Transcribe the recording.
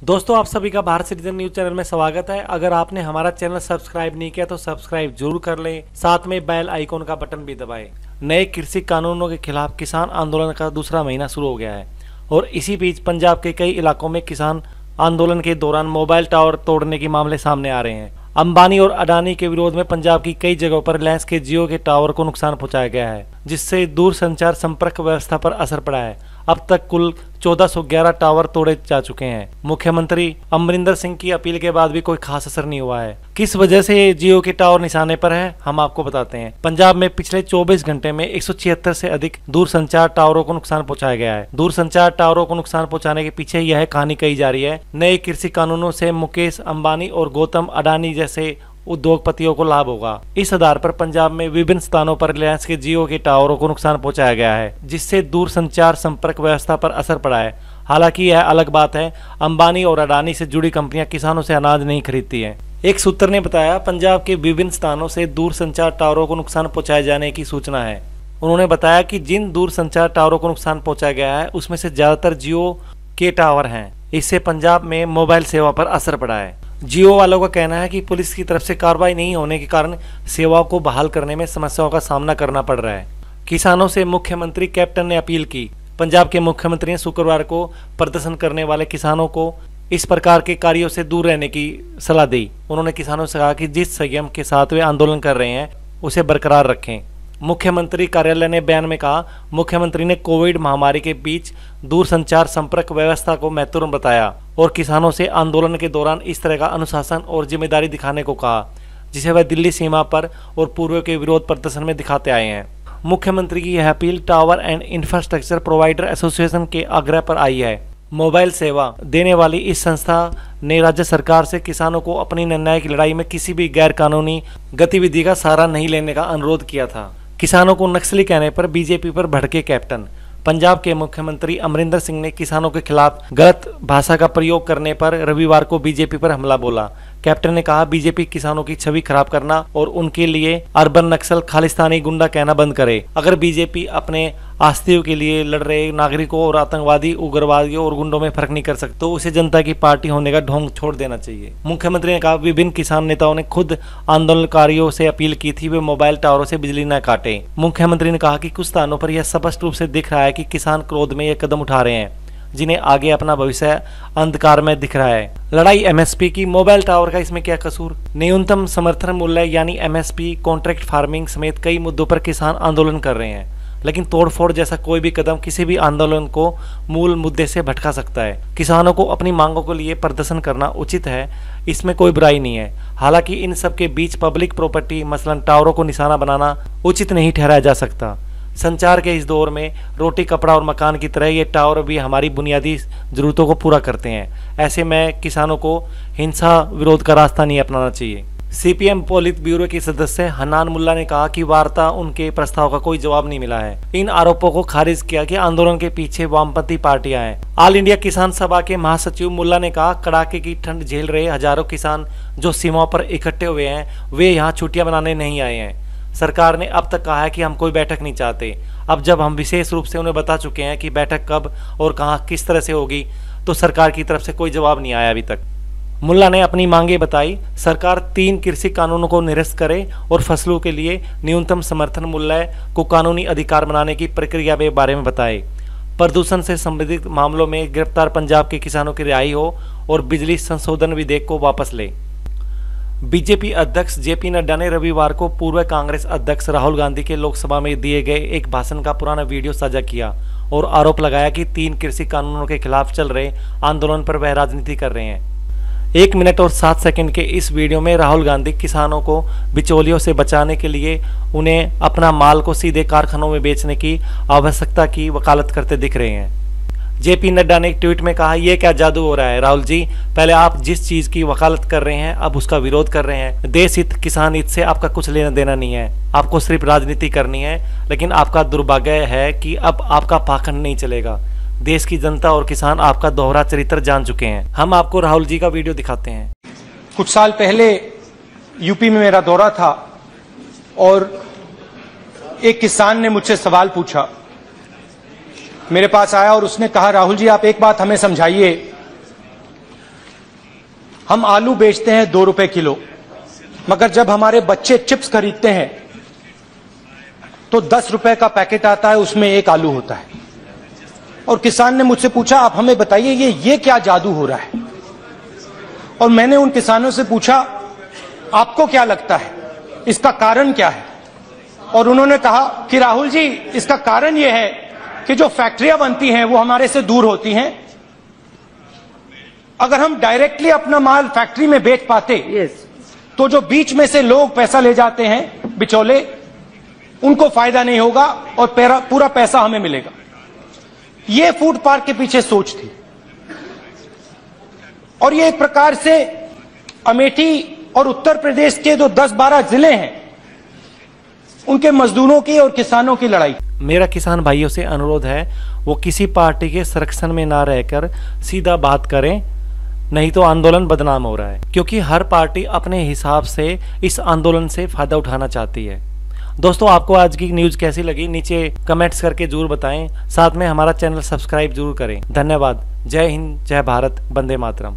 दोस्तों, आप सभी का भारत सिटीजन न्यूज चैनल में स्वागत है। अगर आपने हमारा चैनल सब्सक्राइब नहीं किया तो सब्सक्राइब जरूर कर लें, साथ में बेल आइकॉन का बटन भी दबाएं। नए कृषि कानूनों के खिलाफ किसान आंदोलन का दूसरा महीना शुरू हो गया है और इसी बीच पंजाब के कई इलाकों में किसान आंदोलन के दौरान मोबाइल टावर तोड़ने के मामले सामने आ रहे हैं। अंबानी और अडानी के विरोध में पंजाब की कई जगहों पर रिलायंस के जियो के टावर को नुकसान पहुंचाया गया है, जिससे दूरसंचार संपर्क व्यवस्था पर असर पड़ा है। अब तक कुल 1411 टावर तोड़े जा चुके हैं। मुख्यमंत्री अमरिंदर सिंह की अपील के बाद भी कोई खास असर नहीं हुआ है। किस वजह से जियो के टावर निशाने पर है, हम आपको बताते हैं। पंजाब में पिछले 24 घंटे में 176 से अधिक दूरसंचार टावरों को नुकसान पहुंचाया गया है। दूरसंचार टावरों को नुकसान पहुंचाने के पीछे यह कहानी कही जा रही है। नए कृषि कानूनों से मुकेश अंबानी और गौतम अडानी जैसे उद्योगपतियों को लाभ होगा। इस आधार पर पंजाब में विभिन्न स्थानों पर रिलायंस के जियो के टावरों को नुकसान पहुंचाया गया है, जिससे दूरसंचार संपर्क व्यवस्था पर असर पड़ा है। हालांकि यह अलग बात है, अंबानी और अडानी से जुड़ी कंपनियां किसानों से अनाज नहीं खरीदती हैं। एक सूत्र ने बताया, पंजाब के विभिन्न स्थानों से दूरसंचार टावरों को नुकसान पहुंचाए जाने की सूचना है। उन्होंने बताया कि जिन दूरसंचार टावरों को नुकसान पहुंचाया गया है उसमें से ज्यादातर जियो के टावर हैं। इससे पंजाब में मोबाइल सेवा पर असर पड़ा है। जियो वालों का कहना है कि पुलिस की तरफ से कार्रवाई नहीं होने के कारण सेवाओं को बहाल करने में समस्याओं का सामना करना पड़ रहा है। किसानों से मुख्यमंत्री कैप्टन ने अपील की। पंजाब के मुख्यमंत्री ने शुक्रवार को प्रदर्शन करने वाले किसानों को इस प्रकार के कार्यों से दूर रहने की सलाह दी। उन्होंने किसानों से कहा कि जिस संयम के साथ वे आंदोलन कर रहे हैं उसे बरकरार रखें। मुख्यमंत्री कार्यालय ने बयान में कहा, मुख्यमंत्री ने कोविड महामारी के बीच दूरसंचार संपर्क व्यवस्था को महत्वपूर्ण बताया और किसानों से आंदोलन के दौरान इस तरह का अनुशासन और जिम्मेदारी दिखाने को कहा, जिसे वह दिल्ली सीमा पर और पूर्व के विरोध प्रदर्शन में दिखाते आए हैं। मुख्यमंत्री की यह appeal tower and infrastructure provider association के आग्रह पर आई है। मोबाइल सेवा देने वाली इस संस्था ने राज्य सरकार से किसानों को अपनी न्याय की लड़ाई में किसी भी गैर कानूनी गतिविधि का सहारा नहीं लेने का अनुरोध किया था। किसानों को नक्सली कहने पर बीजेपी पर भड़के कैप्टन। पंजाब के मुख्यमंत्री अमरिंदर सिंह ने किसानों के खिलाफ गलत भाषा का प्रयोग करने पर रविवार को बीजेपी पर हमला बोला। कैप्टन ने कहा, बीजेपी किसानों की छवि खराब करना और उनके लिए अर्बन नक्सल खालिस्तानी गुंडा कहना बंद करे। अगर बीजेपी अपने आस्तियों के लिए लड़ रहे नागरिकों और आतंकवादी, उग्रवादियों और गुंडों में फर्क नहीं कर सकते तो उसे जनता की पार्टी होने का ढोंग छोड़ देना चाहिए। मुख्यमंत्री ने कहा, विभिन्न किसान नेताओं ने खुद आंदोलनकारियों से अपील की थी वे मोबाइल टावरों से बिजली न काटे। मुख्यमंत्री ने कहा कि कुछ स्थानों पर यह स्पष्ट रूप से दिख रहा है कि किसान क्रोध में यह कदम उठा रहे हैं जिन्हें आगे अपना भविष्य अंधकार में दिख रहा है। लड़ाई एमएसपी की, मोबाइल टावर का इसमें क्या कसूर? न्यूनतम समर्थन मूल्य यानी एमएसपी, कॉन्ट्रैक्ट फार्मिंग समेत कई मुद्दों पर किसान आंदोलन कर रहे हैं, लेकिन तोड़फोड़ जैसा कोई भी कदम किसी भी आंदोलन को मूल मुद्दे से भटका सकता है। किसानों को अपनी मांगों के लिए प्रदर्शन करना उचित है, इसमें कोई बुराई नहीं है। हालांकि इन सब के बीच पब्लिक प्रॉपर्टी मसलन टावरों को निशाना बनाना उचित नहीं ठहराया जा सकता। संचार के इस दौर में रोटी, कपड़ा और मकान की तरह ये टावर भी हमारी बुनियादी जरूरतों को पूरा करते हैं। ऐसे में किसानों को हिंसा विरोध का रास्ता नहीं अपनाना चाहिए। सीपीएम पोलित ब्यूरो के सदस्य हन्नान मुल्ला ने कहा कि वार्ता उनके प्रस्ताव का कोई जवाब नहीं मिला है। इन आरोपों को खारिज किया कि आंदोलन के पीछे वामपंथी पार्टियां हैं। ऑल इंडिया किसान सभा के महासचिव मुल्ला ने कहा, कड़ाके की ठंड झेल रहे हजारों किसान जो सीमाओं पर इकट्ठे हुए हैं वे यहाँ छुट्टियां मनाने नहीं आए हैं। सरकार ने अब तक कहा है कि हम कोई बैठक नहीं चाहते। अब जब हम विशेष रूप से उन्हें बता चुके हैं कि बैठक कब और कहां किस तरह से होगी तो सरकार की तरफ से कोई जवाब नहीं आया अभी तक। मुल्ला ने अपनी मांगे बताई, सरकार 3 कृषि कानूनों को निरस्त करे और फसलों के लिए न्यूनतम समर्थन मूल्य को कानूनी अधिकार बनाने की प्रक्रिया के बारे में बताए। प्रदूषण से संबंधित मामलों में गिरफ्तार पंजाब के किसानों की रिहाई हो और बिजली संशोधन विधेयक को वापस ले। बीजेपी अध्यक्ष जेपी नड्डा ने रविवार को पूर्व कांग्रेस अध्यक्ष राहुल गांधी के लोकसभा में दिए गए एक भाषण का पुराना वीडियो साझा किया और आरोप लगाया कि 3 कृषि कानूनों के खिलाफ चल रहे आंदोलन पर वह राजनीति कर रहे हैं। 1 मिनट और 7 सेकंड के इस वीडियो में राहुल गांधी किसानों को बिचौलियों से बचाने के लिए उन्हें अपना माल को सीधे कारखानों में बेचने की आवश्यकता की वकालत करते दिख रहे हैं। जेपी नड्डा ने एक ट्वीट में कहा, यह क्या जादू हो रहा है राहुल जी, पहले आप जिस चीज की वकालत कर रहे हैं अब उसका विरोध कर रहे हैं। देश हित, किसान हित से आपका कुछ लेना देना नहीं है, आपको सिर्फ राजनीति करनी है। लेकिन आपका दुर्भाग्य है कि अब आपका पाखंड नहीं चलेगा। देश की जनता और किसान आपका दोहरा चरित्र जान चुके हैं। हम आपको राहुल जी का वीडियो दिखाते हैं। कुछ साल पहले यूपी में मेरा दौरा था और एक किसान ने मुझसे सवाल पूछा, मेरे पास आया और उसने कहा, राहुल जी आप एक बात हमें समझाइए, हम आलू बेचते हैं 2 रुपए किलो, मगर जब हमारे बच्चे चिप्स खरीदते हैं तो 10 रुपए का पैकेट आता है, उसमें 1 आलू होता है। और किसान ने मुझसे पूछा, आप हमें बताइए ये क्या जादू हो रहा है। और मैंने उन किसानों से पूछा, आपको क्या लगता है इसका कारण क्या है? और उन्होंने कहा कि राहुल जी, इसका कारण यह है कि जो फैक्ट्रियां बनती हैं वो हमारे से दूर होती हैं। अगर हम डायरेक्टली अपना माल फैक्ट्री में बेच पाते तो जो बीच में से लोग पैसा ले जाते हैं, बिचौले, उनको फायदा नहीं होगा और पूरा पैसा हमें मिलेगा। ये फूड पार्क के पीछे सोच थी। और ये एक प्रकार से अमेठी और उत्तर प्रदेश के जो 10-12 जिले हैं उनके मजदूरों की और किसानों की लड़ाई। मेरा किसान भाइयों से अनुरोध है, वो किसी पार्टी के संरक्षण में ना रहकर सीधा बात करें, नहीं तो आंदोलन बदनाम हो रहा है। क्योंकि हर पार्टी अपने हिसाब से इस आंदोलन से फायदा उठाना चाहती है। दोस्तों, आपको आज की न्यूज कैसी लगी नीचे कमेंट्स करके जरूर बताएं। साथ में हमारा चैनल सब्सक्राइब जरूर करें। धन्यवाद। जय हिंद, जय भारत, वंदे मातरम।